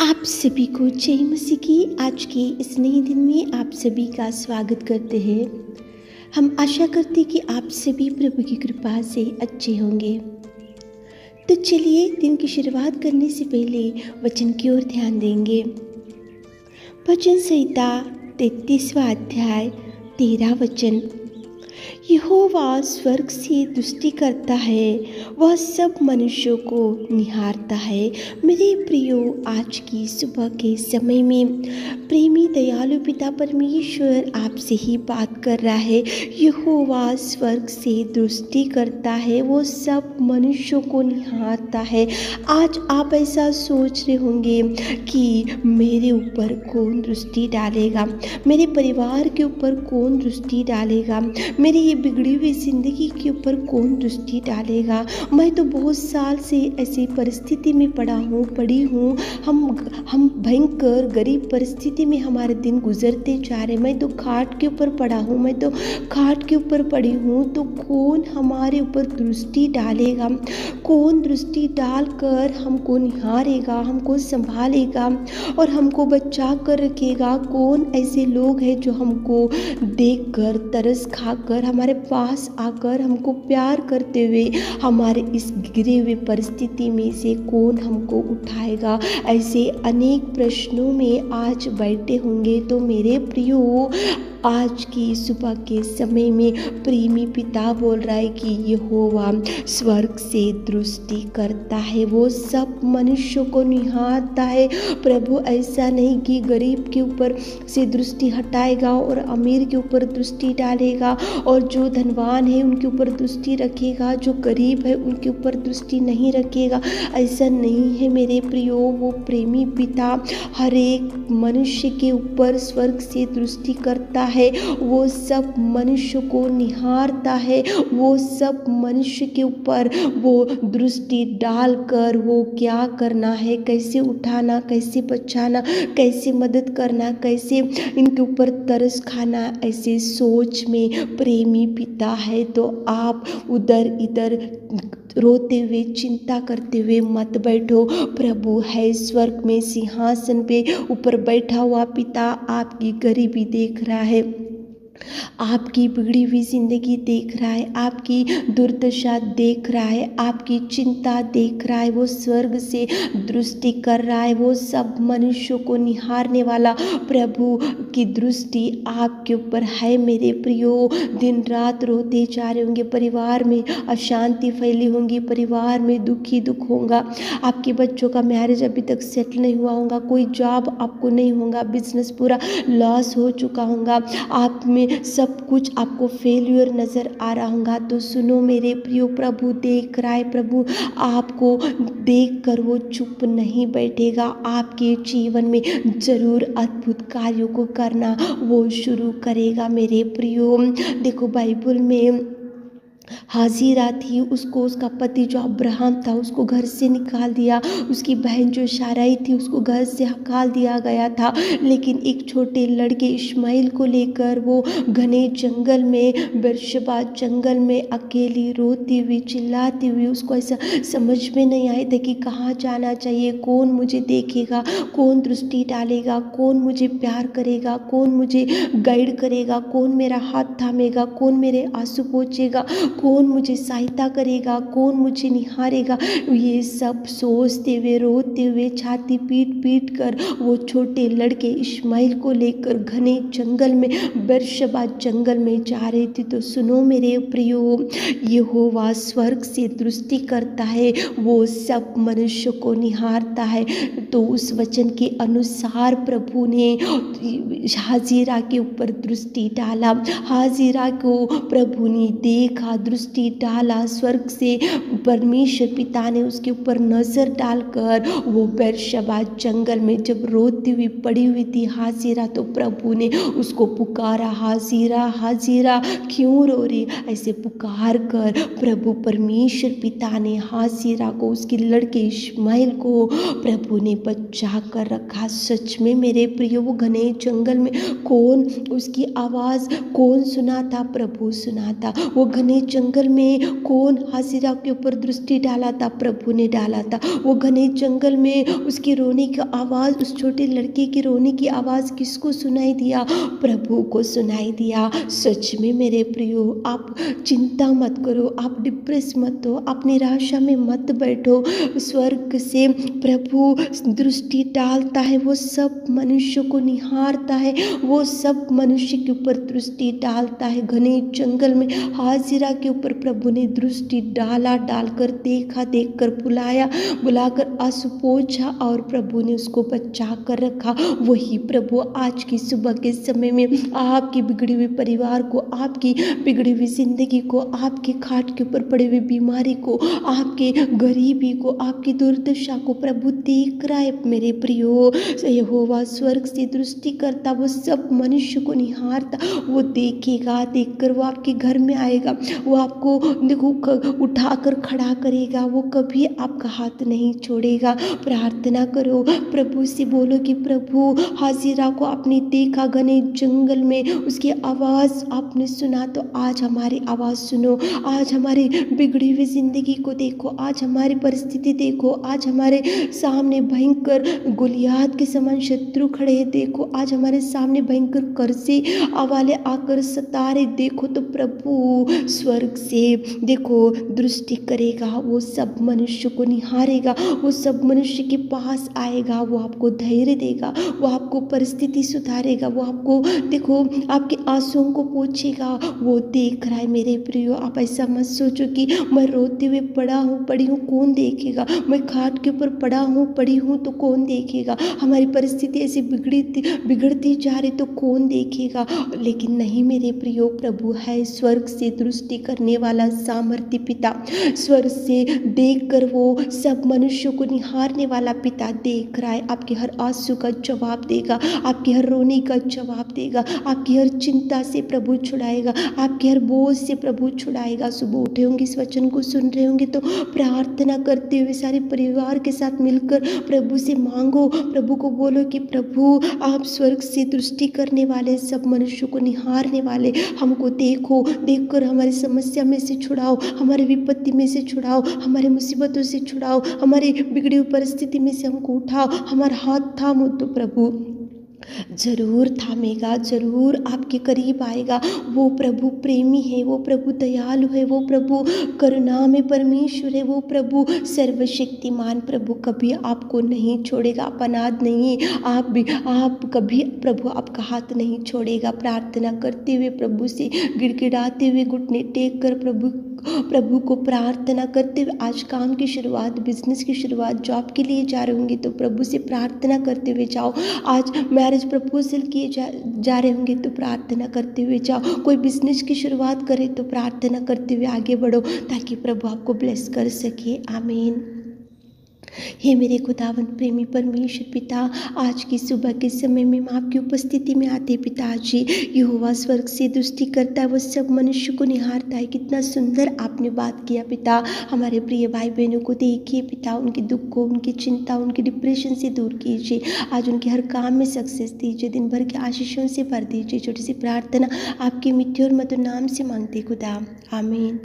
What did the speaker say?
आप सभी को जय मसीह की आज के इस नए दिन में आप सभी का स्वागत करते हैं। हम आशा करते हैं कि आप सभी प्रभु की कृपा से अच्छे होंगे। तो चलिए दिन की शुरुआत करने से पहले वचन की ओर ध्यान देंगे। भजन संहिता 33वां अध्याय 13 वचन। यहोवा स्वर्ग से दृष्टि करता है, वह सब मनुष्यों को निहारता है। मेरे प्रियो, आज की सुबह के समय में प्रेमी दयालु पिता परमेश्वर आपसे ही बात कर रहा है। यहोवा स्वर्ग से दृष्टि करता है, वो सब मनुष्यों को निहारता है। आज आप ऐसा सोच रहे होंगे कि मेरे ऊपर कौन दृष्टि डालेगा, मेरे परिवार के ऊपर कौन दृष्टि डालेगा, मेरी ये बिगड़ी हुई जिंदगी के ऊपर कौन दृष्टि डालेगा। मैं तो बहुत साल से ऐसी परिस्थिति में पड़ी हूँ। हम भयंकर गरीब परिस्थिति में हमारे दिन गुजरते जा रहे। मैं तो खाट के ऊपर पड़ा हूँ, मैं तो खाट के ऊपर पड़ी हूँ। तो कौन हमारे ऊपर दृष्टि डालेगा, कौन दृष्टि डालकर हमको निहारेगा, हमको संभालेगा और हमको बचा कर रखेगा। कौन ऐसे लोग हैं जो हमको देखकर तरस खाकर हमारे पास आकर हमको प्यार करते हुए हमारे इस गिरे हुए परिस्थिति में से कौन हमको उठाएगा। ऐसे अनेक प्रश्नों में आज बैठे होंगे। तो मेरे प्रियो, आज की सुबह के समय में प्रेमी पिता बोल रहा है कि यहोवा स्वर्ग से दृष्टि करता है, वो सब मनुष्यों को निहारता है। प्रभु ऐसा नहीं कि गरीब के ऊपर से दृष्टि हटाएगा और अमीर के ऊपर दृष्टि डालेगा और जो धनवान है उनके ऊपर दृष्टि रखेगा, जो गरीब है उनके ऊपर दृष्टि नहीं रखेगा। ऐसा नहीं है मेरे प्रियो। वो प्रेमी पिता हर एक मनुष्य के ऊपर स्वर्ग से दृष्टि करता है, वो सब मनुष्य को निहारता है, वो सब मनुष्य के ऊपर वो दृष्टि डालकर वो क्या करना है, कैसे उठाना, कैसे बचाना, कैसे मदद करना, कैसे इनके ऊपर तरस खाना, ऐसे सोच में प्रेमी पिता है। तो आप उधर इधर रोते हुए चिंता करते हुए मत बैठो। प्रभु है स्वर्ग में सिंहासन पे ऊपर बैठा हुआ पिता आपकी गरीबी देख रहा है, आपकी बिगड़ी हुई जिंदगी देख रहा है, आपकी दुर्दशा देख रहा है, आपकी चिंता देख रहा है। वो स्वर्ग से दृष्टि कर रहा है। वो सब मनुष्यों को निहारने वाला प्रभु की दृष्टि आपके ऊपर है। मेरे प्रियो, दिन रात रोते जा रहे होंगे, परिवार में अशांति फैली होंगी, परिवार में दुख ही दुख होगा, आपके बच्चों का मैरिज अभी तक सेटल नहीं हुआ होगा, कोई जॉब आपको नहीं होगा, बिजनेस पूरा लॉस हो चुका होगा, आप में सब कुछ आपको फेल्यूर नजर आ रहा होगा। तो सुनो मेरे प्रियो, प्रभु देख रहा है, प्रभु आपको देख कर वो चुप नहीं बैठेगा। आपके जीवन में जरूर अद्भुत कार्यों को करना वो शुरू करेगा। मेरे प्रियो, देखो बाइबल में हाजिरा थी, उसको उसका पति जो अब्राहम था उसको घर से निकाल दिया, उसकी बहन जो शाराई थी उसको घर से हकाल दिया गया था। लेकिन एक छोटे लड़के इश्माइल को लेकर वो घने जंगल में, बेरशेबा जंगल में अकेली रोती हुई चिल्लाती हुई, उसको ऐसा समझ में नहीं आया था कि कहाँ जाना चाहिए, कौन मुझे देखेगा, कौन दृष्टि डालेगा, कौन मुझे प्यार करेगा, कौन मुझे गाइड करेगा, कौन मेरा हाथ थामेगा, कौन मेरे आंसू पोंछेगा, कौन मुझे सहायता करेगा, कौन मुझे निहारेगा। ये सब सोचते हुए रोते हुए छाती पीट पीट कर वो छोटे लड़के इश्माइल को लेकर घने जंगल में, बेरशेबा जंगल में जा रहे थे। तो सुनो मेरे प्रियो, यहोवा स्वर्ग से दृष्टि करता है, वो सब मनुष्य को निहारता है। तो उस वचन के अनुसार प्रभु ने हाजिरा के ऊपर दृष्टि डाला, हाजिरा को प्रभु ने देखा, दृष्टि डाला। स्वर्ग से परमेश्वर पिता ने उसके ऊपर नजर डालकर वो बेरशेबा जंगल में जब रोती हुई पड़ी हुई थी हाजिरा, तो प्रभु ने उसको पुकारा, हाजिरा हाजिरा क्यों रो रही, ऐसे पुकार कर प्रभु परमेश्वर पिता ने हाजिरा को, उसके लड़के इश्माइल को प्रभु ने बचा कर रखा। सच में मेरे प्रियो, वो घने जंगल में कौन उसकी आवाज़ कौन सुना था, प्रभु सुना था। वो घने जंगल में कौन हाजिरा के ऊपर दृष्टि डाला था? प्रभु ने डाला था। वो घने जंगल में उसकी रोने की आवाज़, उस छोटे लड़के की रोने की आवाज़ किसको सुनाई दिया? प्रभु को सुनाई दिया। सच में मेरे प्रियो, आप चिंता मत करो, आप डिप्रेस मत हो, आप निराशा में मत बैठो। स्वर्ग से प्रभु दृष्टि डालता है, वो सब मनुष्य को निहारता है, वो सब मनुष्य के ऊपर दृष्टि डालता है। घने जंगल में हाजिरा के ऊपर प्रभु ने दृष्टि डाला, डालकर देखा, देखकर बुलाया, बुलाकर आंसू पोंछा और प्रभु ने उसको बचा कर रखा। वही प्रभु आज की सुबह के समय में आपकी बिगड़ी हुई परिवार को, आपकी बिगड़ी हुई जिंदगी को, आपके खाट के ऊपर पड़े हुए बीमारी को, आपके गरीबी को, आपकी दुर्दशा को प्रभु देख रहा है मेरे प्रियो। यहोवा स्वर्ग से दृष्टि करता, वो सब मनुष्य को निहारता, वो देखेगा, देखकर वो आपके घर में आएगा, वो आपको देखो उठाकर खड़ा करेगा, वो कभी आपका हाथ नहीं छोड़ेगा। प्रार्थना करो, प्रभु से बोलो कि प्रभु हाजिरा को आपने देखा घने जंगल में, उसकी आवाज़ आपने सुना, तो आज हमारी आवाज़ सुनो, आज हमारी बिगड़ी हुई जिंदगी को देखो, आज हमारी परिस्थिति देखो, आज हमारे सामने भयंकर गोलियात के समान शत्रु खड़े हैं, देखो आज हमारे सामने भयंकर कर्जे वाले आकर सता रहे, देखो तो प्रभु स्वर्ग से देखो दृष्टि करेगा, वो सब मनुष्य को निहारेगा, वो सब मनुष्य के पास आएगा, वो आपको धैर्य देगा, वो आपको परिस्थिति सुधारेगा, वो आपको देखो आपके आंसुओं को पोंछेगा। वो देख रहा है मेरे प्रियो। आप ऐसा मत सोचो कि मैं रोते हुए पड़ी हूँ कौन देखेगा, मैं खाट के ऊपर पड़ी हूँ तो कौन देखेगा, हमारी परिस्थिति ऐसी बिगड़ती जा रही तो कौन देखेगा। लेकिन नहीं मेरे प्रियो, प्रभु है स्वर्ग से दृष्टि करने वाला सामर्थ्य पिता, स्वर्ग से देखकर वो सब मनुष्यों को निहारने वाला पिता देख रहा है। आपके हर आंसू का जवाब देगा, आपके हर रोने का जवाब देगा, आपकी हर चिंता से प्रभु छुड़ाएगा, आपके हर बोझ से प्रभु छुड़ाएगा। सुबह उठे होंगे, इस वचन को सुन रहे होंगे तो प्रार्थना करते हुए सारे परिवार के साथ मिलकर प्रभु से मांगो, प्रभु को बोलो कि प्रभु आप स्वर्ग से दृष्टि करने वाले, सब मनुष्यों को निहारने वाले, हमको देखो, देखकर हमारी समस्या में से छुड़ाओ, हमारी विपत्ति में से छुड़ाओ, हमारे मुसीबतों से छुड़ाओ, हमारी बिगड़ी हुई परिस्थिति में से हमको उठाओ, हमारा हाथ थामो तो प्रभु जरूर थामेगा, जरूर आपके करीब आएगा। वो प्रभु प्रेमी है, वो प्रभु दयालु है, वो प्रभु करुणा में परमेश्वर है, वो प्रभु सर्वशक्तिमान प्रभु कभी आपको नहीं छोड़ेगा, आप अनाथ नहीं, आप कभी प्रभु आपका हाथ नहीं छोड़ेगा। प्रार्थना करते हुए प्रभु से गिड़गिड़ाते हुए घुटने टेक कर प्रभु को प्रार्थना करते हुए आज काम की शुरुआत, बिजनेस की शुरुआत, जॉब के लिए जा रहे होंगे तो प्रभु से प्रार्थना करते हुए जाओ। आज मैरिज प्रपोजल किए जा रहे होंगे तो प्रार्थना करते हुए जाओ। कोई बिजनेस की शुरुआत करे तो प्रार्थना करते हुए आगे बढ़ो, ताकि प्रभु आपको ब्लेस कर सके। आमीन। हे मेरे खुदावंत प्रेमी परमेश्वर पिता, आज की सुबह के समय में मैं आपकी उपस्थिति में आते पिताजी, यहोवा स्वर्ग से दृष्टि करता है, वो सब मनुष्य को निहारता है। कितना सुंदर आपने बात किया पिता। हमारे प्रिय भाई बहनों को देखिए पिता, उनके दुख को, उनकी चिंता, उनके डिप्रेशन से दूर कीजिए। आज उनके हर काम में सक्सेस दीजिए, दिन भर के आशीषों से भर दीजिए। छोटी सी प्रार्थना आपके मिट्टी और मधुर नाम से मांगते खुदा, आमीन।